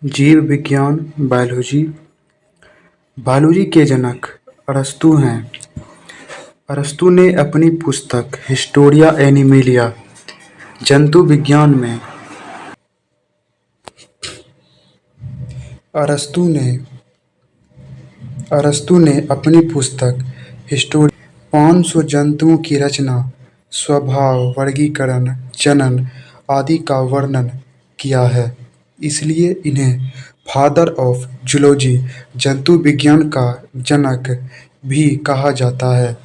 जीव विज्ञान biology. Biology के जनक अरस्तू हैं। अरस्तू ने अपनी पुस्तक हिस्टोरिया एनिमिलिया जंतु विज्ञान में अरस्तू ने अपनी पुस्तक हिस्टोरिया 500 जंतुओं की रचना, स्वभाव, वर्गीकरण, जनन आदि का वर्णन किया है। इसलिए इन्हें फादर ऑफ जूलॉजी जंतु विज्ञान का जनक भी कहा जाता है।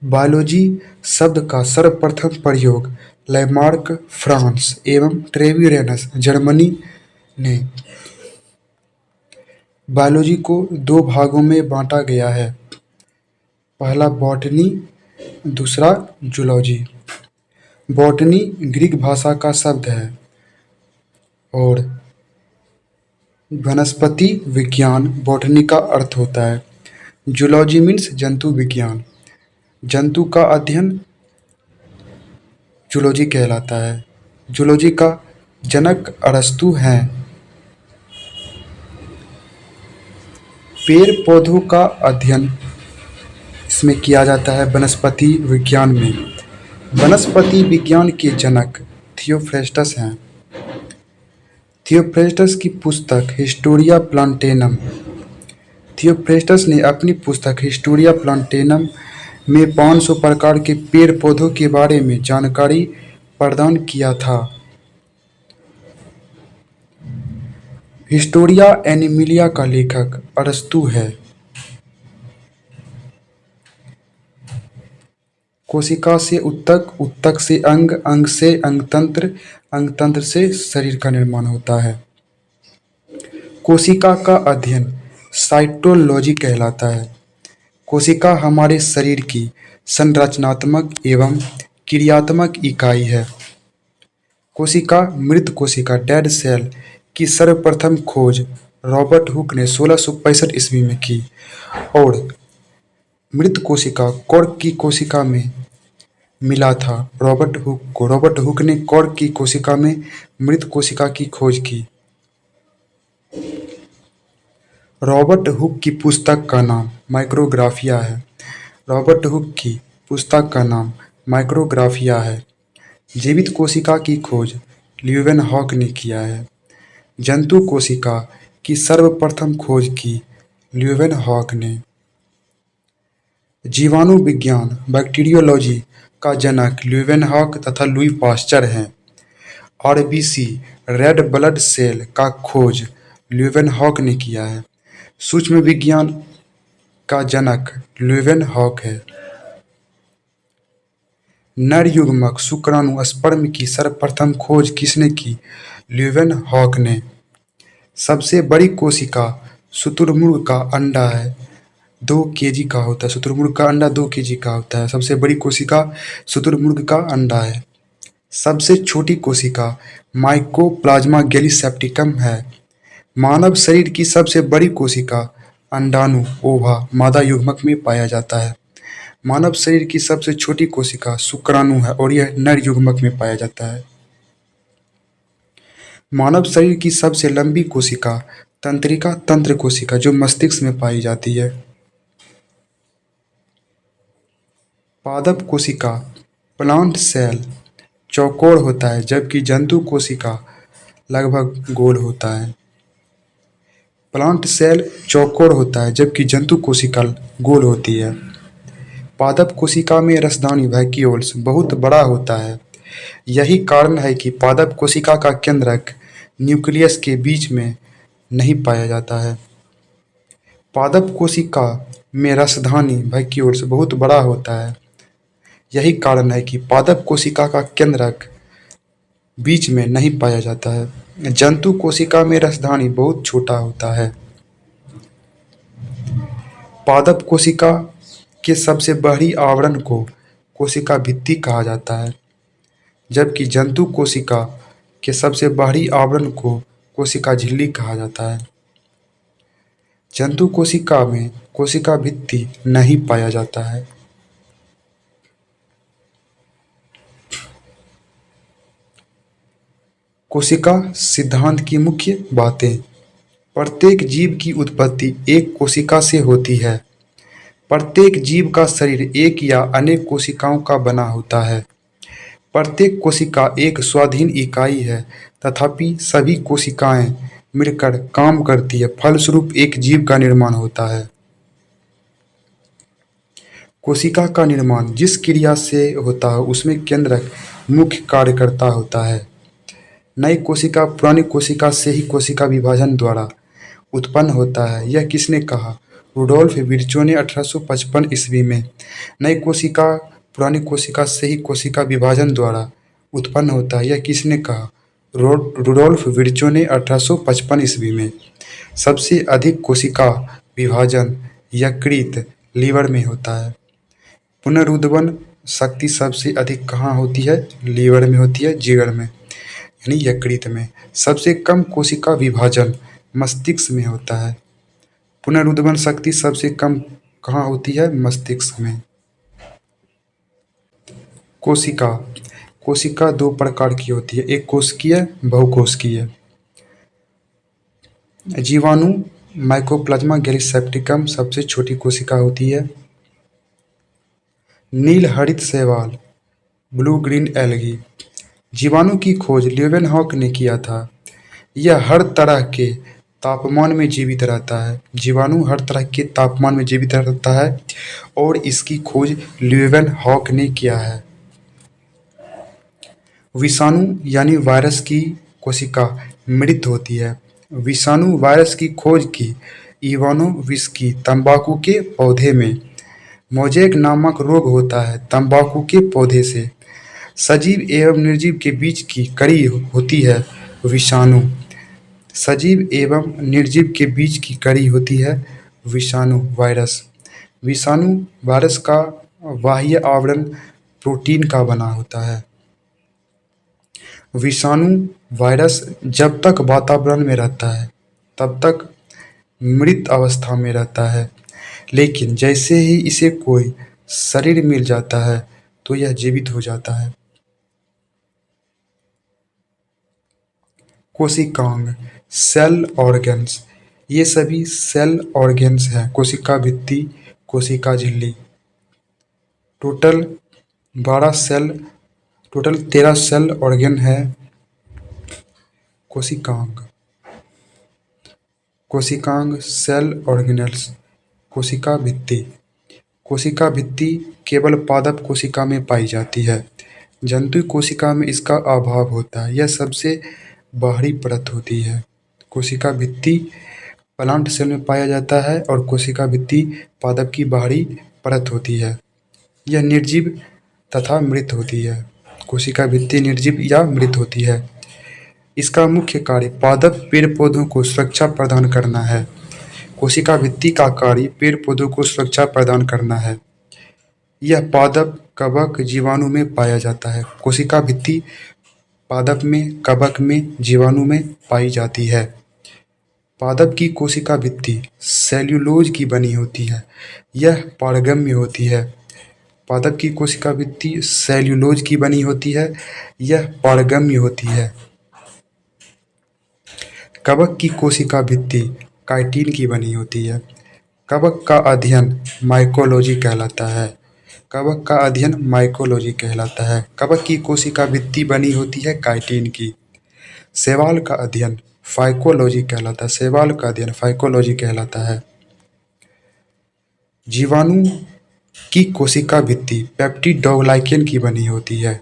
बायोलॉजी शब्द का सर्वप्रथम प्रयोग लैमार्क फ्रांस एवं ट्रेविरेनस जर्मनी ने। बायोलॉजी को दो भागों में बांटा गया है, पहला बॉटनी, दूसरा जूलॉजी। बॉटनी ग्रीक भाषा का शब्द है और वनस्पति विज्ञान बॉटनी का अर्थ होता है। जूलॉजी मीन्स जंतु विज्ञान। जंतु का अध्ययन जूलॉजी कहलाता है। जूलॉजी का जनक अरस्तू हैं। पेड़ पौधों का अध्ययन इसमें किया जाता है वनस्पति विज्ञान में। वनस्पति विज्ञान के जनक थियोफ्रेस्टस हैं। थियोफ्रेस्टस की पुस्तक हिस्टोरिया प्लांटेनम। थियोफ्रेस्टस ने अपनी पुस्तक हिस्टोरिया प्लांटेनम में 500 प्रकार के पेड़ पौधों के बारे में जानकारी प्रदान किया था। हिस्टोरिया एनिमिलिया का लेखक अरस्तू है। कोशिका से उत्तक, उत्तक से अंग, अंग से अंगतंत्र, अंगतंत्र से शरीर का निर्माण होता है। कोशिका का अध्ययन साइटोलॉजी कहलाता है। कोशिका हमारे शरीर की संरचनात्मक एवं क्रियात्मक इकाई है। कोशिका मृत कोशिका डेड सेल की सर्वप्रथम खोज रॉबर्ट हुक ने 1665 ईस्वी में की और मृत कोशिका कॉर्क की कोशिका में मिला था। रॉबर्ट हुक ने कॉर्क की कोशिका में मृत कोशिका की खोज की। रॉबर्ट हुक की पुस्तक का नाम माइक्रोग्राफिया है। रॉबर्ट हुक की पुस्तक का नाम माइक्रोग्राफिया है। जीवित कोशिका की खोज ल्यूवेनहॉक ने किया है। जंतु कोशिका की सर्वप्रथम खोज की ल्यूवेनहॉक ने। जीवाणु विज्ञान बैक्टीरियोलॉजी का जनक ल्यूवेनहॉक तथा लुई पास्चर हैं। आरबीसी रेड ब्लड सेल का खोज ल्यूवेनहॉक ने किया है। सूक्ष्म विज्ञान का जनक ल्यूवेनहॉक है। नर युग्मक शुक्राणु स्पर्म की सर्वप्रथम खोज किसने की? ल्यूवेनहॉक ने। सबसे बड़ी कोशिका शुतुरमुर्ग का अंडा है, 2 केजी का होता है। शुतुरमुर्ग का अंडा 2 केजी का होता है। सबसे बड़ी कोशिका शुतुरमुर्ग का अंडा है। सबसे छोटी कोशिका माइकोप्लाज्मा गैलीसेप्टिकम है। मानव शरीर की सबसे बड़ी कोशिका अंडाणु ओवा मादा युग्मक में पाया जाता है। मानव शरीर की सबसे छोटी कोशिका शुक्राणु है और यह नर युग्मक में पाया जाता है। मानव शरीर की सबसे लंबी कोशिका तंत्रिका तंत्र कोशिका जो मस्तिष्क में पाई जाती है। पादप कोशिका प्लांट सेल चौकोर होता है जबकि जंतु कोशिका लगभग गोल होता है। प्लांट सेल चौकोर होता है जबकि जंतु कोशिका गोल होती है। पादप कोशिका में रसदानी वैक्यूल्स बहुत बड़ा होता है। यही कारण है कि पादप कोशिका का केंद्रक न्यूक्लियस के बीच में नहीं पाया जाता है। पादप कोशिका में रसधानी वैक्यूल्स बहुत बड़ा होता है। यही कारण है कि पादप कोशिका का केंद्रक बीच में नहीं पाया जाता है। जंतु कोशिका में रसधानी बहुत छोटा होता है। पादप कोशिका के सबसे बाहरी आवरण को कोशिका भित्ति कहा जाता है जबकि जंतु कोशिका के सबसे बाहरी आवरण को कोशिका झिल्ली कहा जाता है। जंतु कोशिका में कोशिका भित्ति नहीं पाया जाता है। कोशिका सिद्धांत की मुख्य बातें। प्रत्येक जीव की उत्पत्ति एक कोशिका से होती है। प्रत्येक जीव का शरीर एक या अनेक कोशिकाओं का बना होता है। प्रत्येक कोशिका एक स्वाधीन इकाई है, तथापि सभी कोशिकाएं मिलकर काम करती है, फलस्वरूप एक जीव का निर्माण होता है। कोशिका का निर्माण जिस क्रिया से होता है उसमें केंद्रक मुख्य कार्यकर्ता होता है। नई कोशिका पुरानी कोशिका से ही कोशिका विभाजन द्वारा उत्पन्न होता है। यह किसने कहा? रुडोल्फ विर्चो ने 1855 ईस्वी में। नई कोशिका पुरानी कोशिका से ही कोशिका विभाजन द्वारा उत्पन्न होता है। यह किसने कहा? रुडोल्फ विर्चो ने 1855 ईस्वी में। सबसे अधिक कोशिका विभाजन यकृत लीवर में होता है। पुनरुत्पादन शक्ति सबसे अधिक कहाँ होती है? लीवर में होती है, जिगर में यानी यकृत में। सबसे कम कोशिका विभाजन मस्तिष्क में होता है। पुनरुत्पादन शक्ति सबसे कम कहाँ होती है? मस्तिष्क में। कोशिका कोशिका दो प्रकार की होती है, एक कोशिकीय, बहुकोशिकीय। जीवाणु माइकोप्लाज्मा गैलीसेप्टिकम सबसे छोटी कोशिका होती है। नील हरित शैवाल ब्लू ग्रीन एल्गी। जीवाणु की खोज ल्यूवेनहॉक ने किया था। यह हर तरह के तापमान में जीवित रहता है। जीवाणु हर तरह के तापमान में जीवित रहता है और इसकी खोज ल्यूवेनहॉक ने किया है। विषाणु यानी वायरस की कोशिका मृत होती है। विषाणु वायरस की खोज की इवानो विस्की तंबाकू के पौधे में। मोज़ेक नामक रोग होता है तंबाकू के पौधे से। सजीव एवं निर्जीव के बीच की कड़ी होती है विषाणु। सजीव एवं निर्जीव के बीच की कड़ी होती है विषाणु वायरस। विषाणु वायरस का बाह्य आवरण प्रोटीन का बना होता है। विषाणु वायरस जब तक वातावरण में रहता है तब तक मृत अवस्था में रहता है, लेकिन जैसे ही इसे कोई शरीर मिल जाता है तो यह जीवित हो जाता है। कोशिकांग सेल ऑर्गन्स, ये सभी सेल ऑर्गन्स हैं। कोशिका भित्ति, कोशिका झिल्ली। टोटल 13 सेल ऑर्गन है। कोशिकांग सेल ऑर्गेनल्स। कोशिका भित्ति। कोशिका भित्ति केवल पादप कोशिका में पाई जाती है। जंतु कोशिका में इसका अभाव होता है। यह सबसे बाहरी परत होती है। कोशिका भित्ति प्लांट सेल में पाया जाता है और कोशिका भित्ति पादप की बाहरी परत होती है। यह निर्जीव तथा मृत होती है। कोशिका भित्ति निर्जीव या मृत होती है। इसका मुख्य कार्य पादप पेड़ पौधों को सुरक्षा प्रदान करना है। कोशिका भित्ति का कार्य पेड़ पौधों को सुरक्षा प्रदान करना है। यह पादप, कवक, जीवाणु में पाया जाता है। कोशिका भित्ति पादप में, कवक में, जीवाणु में पाई जाती है। पादप की कोशिका भित्ति सेल्यूलोज की बनी होती है। यह पारगम्य होती है। पादप की कोशिका भित्ति सेल्यूलोज की बनी होती है। यह पारगम्य होती है। कवक की कोशिका भित्ति काइटिन की बनी होती है। कवक का अध्ययन माइकोलॉजी कहलाता है। कवक का अध्ययन माइकोलॉजी कहलाता है। कवक की कोशिका भित्ति बनी होती है काइटिन की। शैवाल का अध्ययन फाइकोलॉजी कहलाता है। शैवाल का अध्ययन फाइकोलॉजी कहलाता है। जीवाणु की कोशिका भित्ति पेप्टिडोग्लाइकेन की बनी होती है।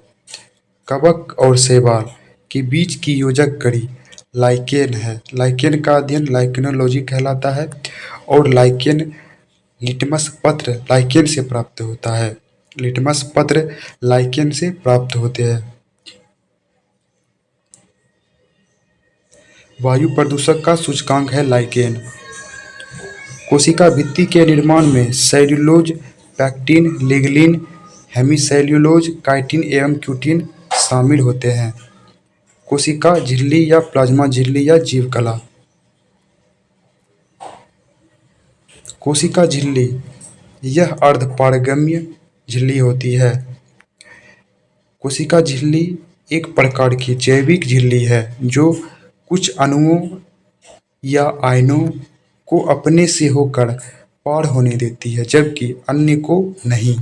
कवक और शैवाल के बीच की योजक कड़ी लाइकेन है। लाइकेन का अध्ययन लाइकेनोलॉजी कहलाता है और लाइकेन लिटमस पत्र लाइकेन से प्राप्त होता है। लिटमस पत्र लाइकेन से प्राप्त होते हैं। वायु प्रदूषक का सूचकांक है लाइकेन। कोशिका भित्ति के निर्माण में cellulose, pectin, lignin, hemicellulose, chitin एवं क्यूटिन शामिल होते हैं। कोशिका झिल्ली या प्लाज्मा झिल्ली या जीवकला। कोशिका झिल्ली यह अर्धपारगम्य झिल्ली होती है। कोशिका झिल्ली एक प्रकार की जैविक झिल्ली है जो कुछ अणुओं या आयनों को अपने से होकर पार होने देती है जबकि अन्य को नहीं।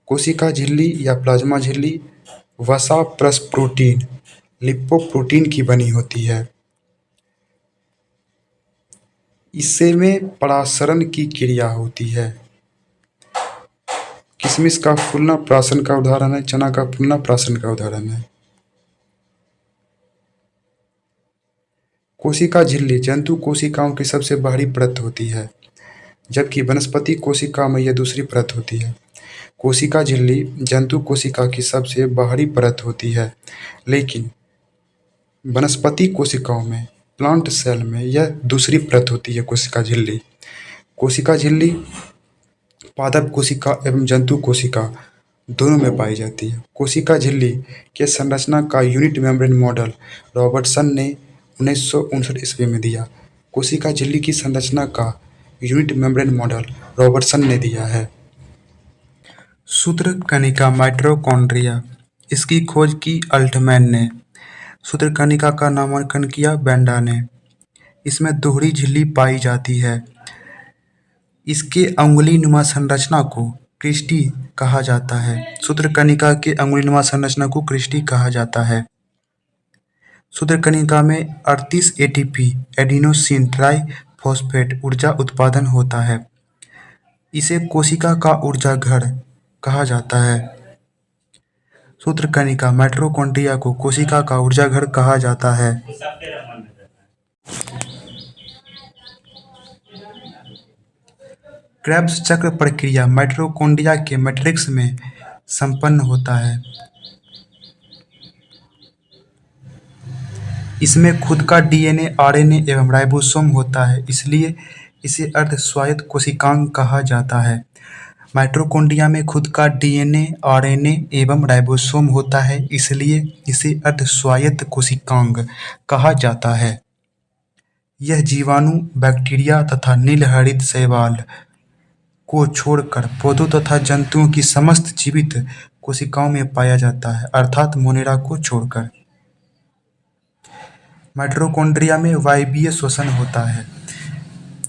कोशिका झिल्ली या प्लाज्मा झिल्ली वसा प्लस प्रोटीन लिपोप्रोटीन की बनी होती है। इससे में परासरण की क्रिया होती है। किशमिश का फूलना प्राशन का उदाहरण है, चना का फूलना प्राशन का उदाहरण है। कोशिका झिल्ली जंतु कोशिकाओं की सबसे बाहरी परत होती है जबकि वनस्पति कोशिका में यह दूसरी परत होती है। कोशिका झिल्ली जंतु कोशिका की सबसे बाहरी परत होती है लेकिन वनस्पति कोशिकाओं में प्लांट सेल में यह दूसरी परत होती है। कोशिका झिल्ली पादप कोशिका एवं जंतु कोशिका दोनों में पाई जाती है। कोशिका झिल्ली के संरचना का यूनिट मेम्ब्रेन मॉडल रॉबर्टसन ने 1959 ईस्वी में दिया। कोशिका झिल्ली की संरचना का यूनिट मेम्ब्रेन मॉडल रॉबर्टसन ने दिया है। सूत्रकणिका माइटोकॉन्ड्रिया, इसकी खोज की अल्टमैन ने। सूत्रकणिका का नामांकन किया बेंडा ने। इसमें दोहरी झिल्ली पाई जाती है। इसके अंगुलीनुमा संरचना को क्रिस्टी कहा जाता है। सूत्रकणिका के अंगुलीनुमा संरचना को क्रिस्टी कहा जाता है। सूत्रकणिका में 38 एटीपी एडिनोसिन ट्राइफॉस्फेट ऊर्जा उत्पादन होता है। इसे कोशिका का ऊर्जा घर कहा जाता है। सूत्रकणिका माइटोकॉन्ड्रिया को कोशिका का ऊर्जा घर कहा जाता है। क्रेब्स चक्र प्रक्रिया माइटोकॉन्ड्रिया के मैट्रिक्स में संपन्न होता है। इसमें खुद का डीएनए, आरएनए एवं राइबोसोम होता है, इसलिए इसे अर्ध-स्वायत्त कोशिकांग कहा जाता है। माइटोकॉन्ड्रिया में खुद का डीएनए, आरएनए एवं राइबोसोम होता है, इसलिए इसे अर्ध-स्वायत्त कोशिकांग कहा जाता है। यह जीवाणु, बैक्टीरिया तथा नीलहरित शैवाल को छोड़कर पौधों तथा जंतुओं की समस्त जीवित कोशिकाओं में पाया जाता है, अर्थात मोनेरा को छोड़कर। माइटोकॉन्ड्रिया में वायवीय श्वसन होता है।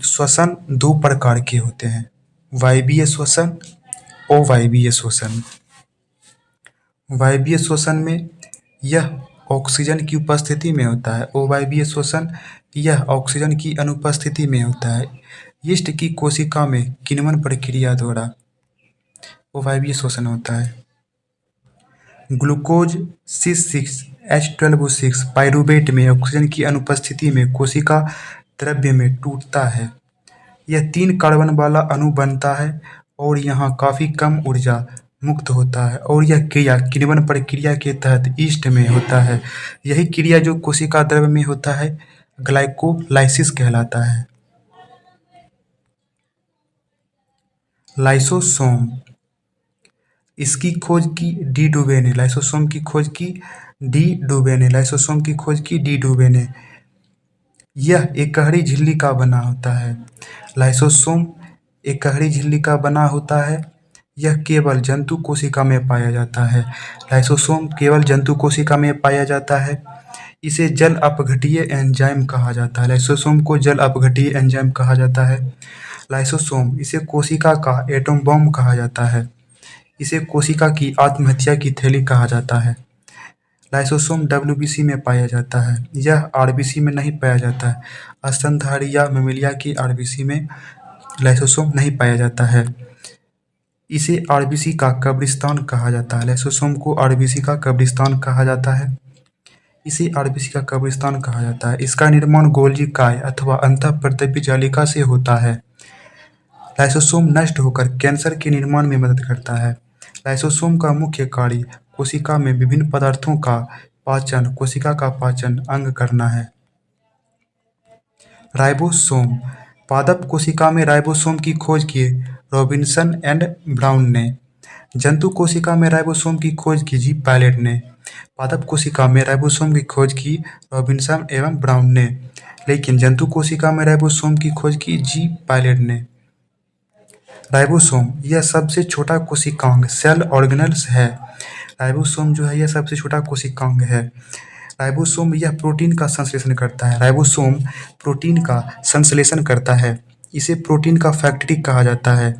श्वसन दो प्रकार के होते हैं, वायवीय श्वसन, अवायवीय श्वसन। वायवीय श्वसन में यह ऑक्सीजन की उपस्थिति में होता है। अवायवीय श्वसन यह ऑक्सीजन की अनुपस्थिति में होता है। यीस्ट की कोशिका में किण्वन प्रक्रिया द्वारा अवायवीय श्वसन होता है। ग्लूकोज C6H12O6 पाइरूवेट में ऑक्सीजन की अनुपस्थिति में कोशिका द्रव्य में टूटता है। यह 3 कार्बन वाला अणु बनता है और यहाँ काफी कम ऊर्जा मुक्त होता है और यह क्रिया किण्वन प्रक्रिया के तहत यीस्ट में होता है। यही क्रिया जो कोशिका द्रव्य में होता है ग्लाइकोलाइसिस कहलाता है। लाइसोसोम, इसकी खोज की डी डुबे ने। लाइसोसोम की खोज की डी डुबे ने। लाइसोसोम की खोज की डी डुबे ने। यह एकहरी झिल्ली का बना होता है। लाइसोसोम एकहरी झिल्ली का बना होता है। यह केवल जंतु कोशिका में पाया जाता है। लाइसोसोम केवल जंतु कोशिका में पाया जाता है। इसे जल अपघट्य एंजाइम कहा जाता है। लाइसोसोम को जल अपघट्य एंजाइम कहा जाता है। लाइसोसोम, इसे कोशिका का एटम बम कहा जाता है। इसे कोशिका की आत्महत्या की थैली कहा जाता है। लाइसोसोम डब्ल्यूबीसी में पाया जाता है। यह आरबीसी में नहीं पाया जाता है। स्तनधारी या ममेलिया की आरबीसी में लाइसोसोम नहीं पाया जाता है। इसे आरबीसी का कब्रिस्तान कहा जाता है। लाइसोसोम को आरबीसी का कब्रिस्तान कहा जाता है। इसे आरबीसी का कब्रिस्तान कहा जाता है। इसका निर्माण गोल्जी काय अथवा अंतःप्रतपी जालिका से होता है। लाइसोसोम नष्ट होकर कैंसर के निर्माण में मदद करता है। लाइसोसोम का मुख्य कार्य कोशिका में विभिन्न पदार्थों का पाचन, कोशिका का पाचन अंग करना है। राइबोसोम, पादप कोशिका में राइबोसोम की खोज की रॉबिन्सन एंड ब्राउन ने। जंतु कोशिका में राइबोसोम की खोज की जी पायलट ने। पादप कोशिका में राइबोसोम की खोज की रॉबिन्सन एवं ब्राउन ने, लेकिन जंतु कोशिका में राइबोसोम की खोज की जी पायलट ने। राइबोसोम यह सबसे छोटा कोशिकांग सेल ऑर्गेनेल्स है। राइबोसोम जो है यह सबसे छोटा कोशिकांग है। राइबोसोम यह प्रोटीन का संश्लेषण करता है। राइबोसोम प्रोटीन का संश्लेषण करता है। इसे प्रोटीन का फैक्ट्री कहा जाता है।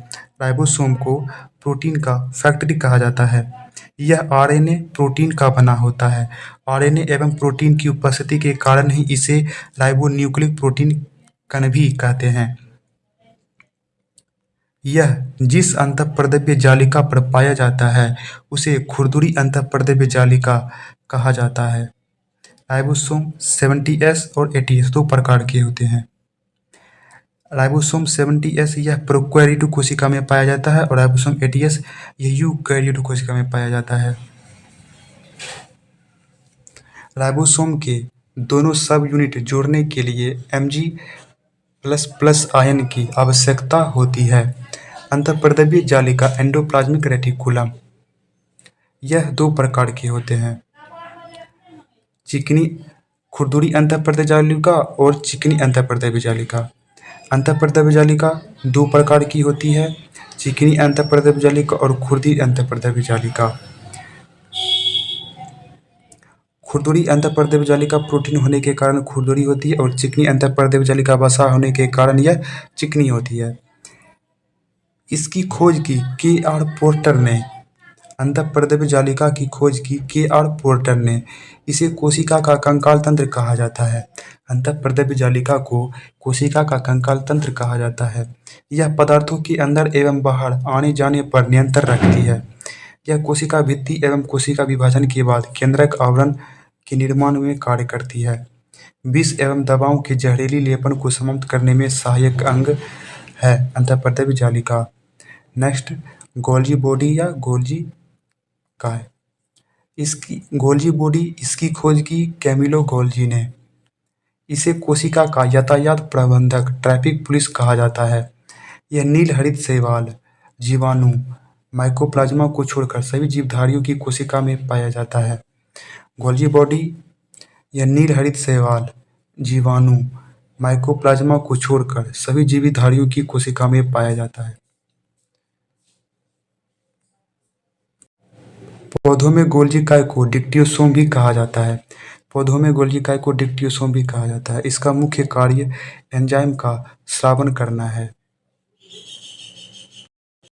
राइबोसोम को प्रोटीन का फैक्ट्री कहा जाता है। यह आरएनए प्रोटीन का बना होता है। आरएनए एवं प्रोटीन की उपस्थिति के कारण ही इसे राइबोन्यूक्लिक प्रोटीन कण भी कहते हैं। यह जिस अंतःपर्दव्य जालिका पर पाया जाता है उसे खुरदुरी अंतःपर्दव्य जालिका कहा जाता है। राइबोसोम 70S और 80S दो प्रकार के होते हैं। राइबोसोम 70S यह प्रोकैरियोटिक कोशिका में पाया जाता है और राइबोसोम 80S यह यूकैरियोटिक कोशिका में पाया जाता है। राइबोसोम के दोनों सब यूनिट जोड़ने के लिए Mg++ आयन की आवश्यकता होती है। अंतःपर्दव्य जालिका एंडोप्लाज्मिक रेटिकुलम यह दो प्रकार के होते हैं, चिकनी खुरदुरी अंतःपर्दव्य जालिका और चिकनी अंतःपर्दव्य जालिका। अंतःपर्दव्य जालिका दो प्रकार की होती है, चिकनी अंतःपर्दव्य जालिका और खुरदुरी अंतःपर्दव्य जालिका। खुरदुरी अंतःपर्दव्य जालिका प्रोटीन होने के कारण खुरदुरी होती है और चिकनी अंतःपर्दव्य जालिका वसा होने के कारण यह चिकनी होती है। इसकी खोज की के.आर. पोर्टर ने। अंतःपर्दव्य जालिका की खोज की के.आर. पोर्टर ने। इसे कोशिका का कंकाल तंत्र कहा जाता है। अंतःपर्दव्य जालिका को कोशिका का कंकाल तंत्र कहा जाता है। यह पदार्थों के अंदर एवं बाहर आने जाने पर नियंत्रण रखती है। यह कोशिका भित्ति एवं कोशिका विभाजन के बाद केंद्रक आवरण के निर्माण में कार्य करती है। विष एवं दवाओं के जहरीली लेपन को समाप्त करने में सहायक अंग है अंतःपर्दव्य जालिका। नेक्स्ट, गोल्जी बॉडी या गोल्जी काय। इसकी गोल्जी बॉडी इसकी खोज की कैमिलो गोल्जी ने। इसे कोशिका का यातायात प्रबंधक ट्रैफिक पुलिस कहा जाता है। यह नील हरित शैवाल, जीवाणु, माइकोप्लाज्मा को छोड़कर सभी जीवधारियों की कोशिका में पाया जाता है। गोल्जी बॉडी यह नील हरित शैवाल, जीवाणु, माइकोप्लाज्मा को छोड़कर सभी जीवधारियों की कोशिका में पाया जाता है। पौधों में गोल्जी काय को डिक्टियोसोम भी कहा जाता है। पौधों में गोल्जी काय को डिक्टियोसोम भी कहा जाता है। इसका मुख्य कार्य एंजाइम का स्रावन करना है।